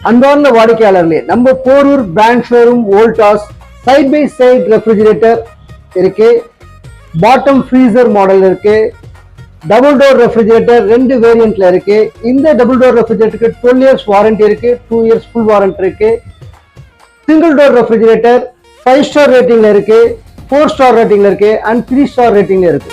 அன்பார்ந்த வாடிக்கையாளர்களே, நம்ம Porur brand showroom Voltas side by side refrigerator இருக்கு, பாட்டம் ஃப்ரீசர் மாடல் இருக்கு, டபுள் டோர் ரெஃப்ரிஜிரேட்டர் 2 வேரியன்ட்ல இருக்கு. இந்த டபுள் டோர் ரெஃப்ரிஜிரேட்டருக்கு 12 இயர்ஸ் வாரண்டி இருக்கு, 2 இயர்ஸ் ஃபுல் வாரண்டி இருக்கு. சிங்கிள் டோர் ரெஃப்ரிஜிரேட்டர் 5 ஸ்டார் ரேட்டிங்ல இருக்கு, 4 ஸ்டார் ரேட்டிங்ல இருக்கு அண்ட் 3 ஸ்டார் ரேட்டிங்ல இருக்கு.